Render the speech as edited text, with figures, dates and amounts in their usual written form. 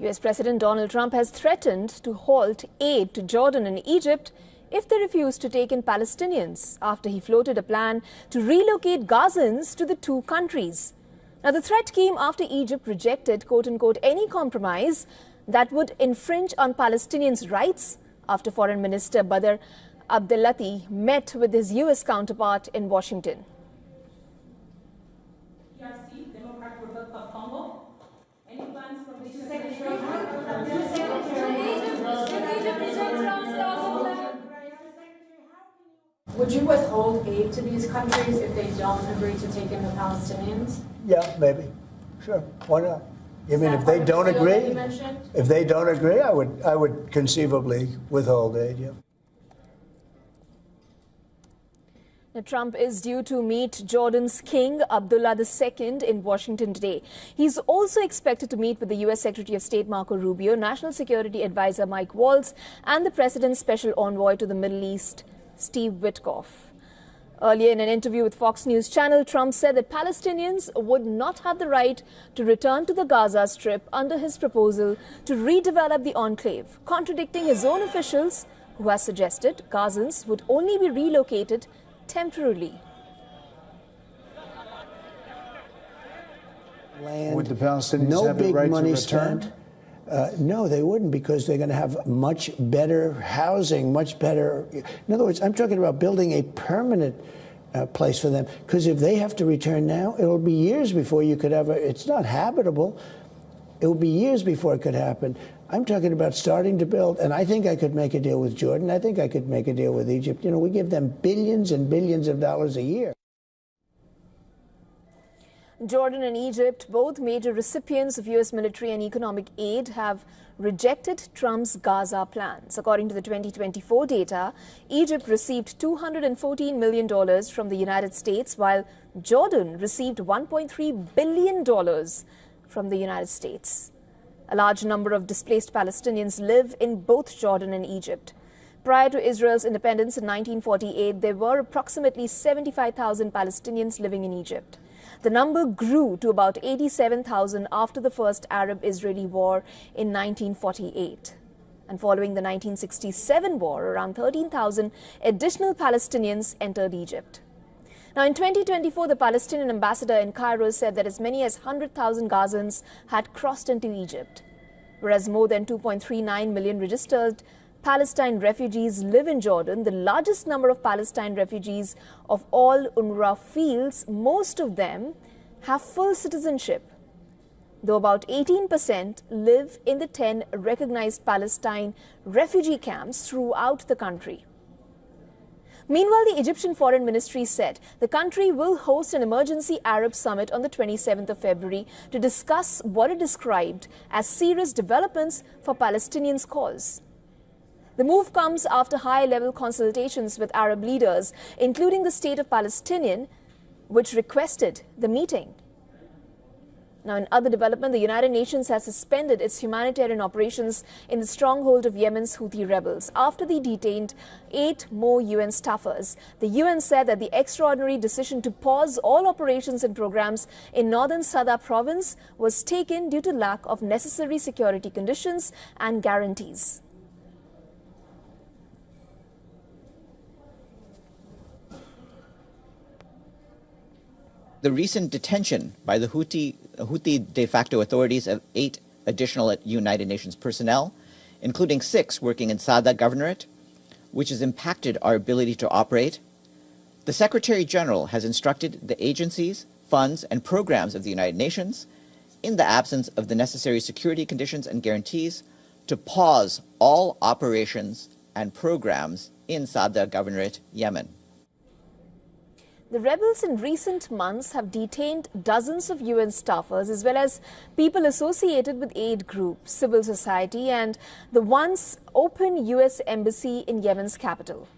US President Donald Trump has threatened to halt aid to Jordan and Egypt if they refuse to take in Palestinians after he floated a plan to relocate Gazans to the two countries. Now, the threat came after Egypt rejected, quote-unquote, any compromise that would infringe on Palestinians' rights after Foreign Minister Badr Abdelatty met with his US counterpart in Washington. Would you withhold aid to these countries if they don't agree to take in the Palestinians? Yeah, maybe. Sure. Why not? I mean, if they don't agree, I would conceivably withhold aid, yeah. Now, Trump is due to meet Jordan's King Abdullah II in Washington today. He's also expected to meet with the U.S. Secretary of State Marco Rubio, National Security Advisor Mike Waltz, and the President's Special Envoy to the Middle East, Steve Witkoff. Earlier in an interview with Fox News Channel, Trump said that Palestinians would not have the right to return to the Gaza Strip under his proposal to redevelop the enclave, contradicting his own officials who has suggested Gazans would only be relocated temporarily. Would the Palestinians have the right to return? No, they wouldn't, because they're going to have much better housing, much better. In other words, I'm talking about building a permanent place for them, because if they have to return now, it'll be years before you could ever. It's not habitable. It will be years before it could happen. I'm talking about starting to build, and I think I could make a deal with Jordan. I think I could make a deal with Egypt. You know, we give them billions and billions of dollars a year. Jordan and Egypt, both major recipients of U.S. military and economic aid, have rejected Trump's Gaza plans. According to the 2024 data, Egypt received $214 million from the United States, while Jordan received $1.3 billion from the United States. A large number of displaced Palestinians live in both Jordan and Egypt. Prior to Israel's independence in 1948, there were approximately 75,000 Palestinians living in Egypt. The number grew to about 87,000 after the first Arab-Israeli war in 1948. And following the 1967 war, around 13,000 additional Palestinians entered Egypt. Now, in 2024, the Palestinian ambassador in Cairo said that as many as 100,000 Gazans had crossed into Egypt, whereas more than 2.39 million registered Palestine refugees live in Jordan, the largest number of Palestine refugees of all UNRWA fields. Most of them have full citizenship, though about 18% live in the 10 recognized Palestine refugee camps throughout the country. Meanwhile, the Egyptian Foreign Ministry said the country will host an emergency Arab summit on the 27th of February to discuss what it described as serious developments for Palestinians' cause. The move comes after high-level consultations with Arab leaders, including the State of Palestinian, which requested the meeting. Now, in other development, the United Nations has suspended its humanitarian operations in the stronghold of Yemen's Houthi rebels after they detained 8 more UN staffers. The UN said that the extraordinary decision to pause all operations and programs in northern Sada province was taken due to lack of necessary security conditions and guarantees. The recent detention by the Houthi de facto authorities of 8 additional United Nations personnel, including 6 working in Sada Governorate, which has impacted our ability to operate. The Secretary General has instructed the agencies, funds, and programs of the United Nations, in the absence of the necessary security conditions and guarantees, to pause all operations and programs in Sada Governorate, Yemen. The rebels in recent months have detained dozens of UN staffers as well as people associated with aid groups, civil society, and the once open US embassy in Yemen's capital.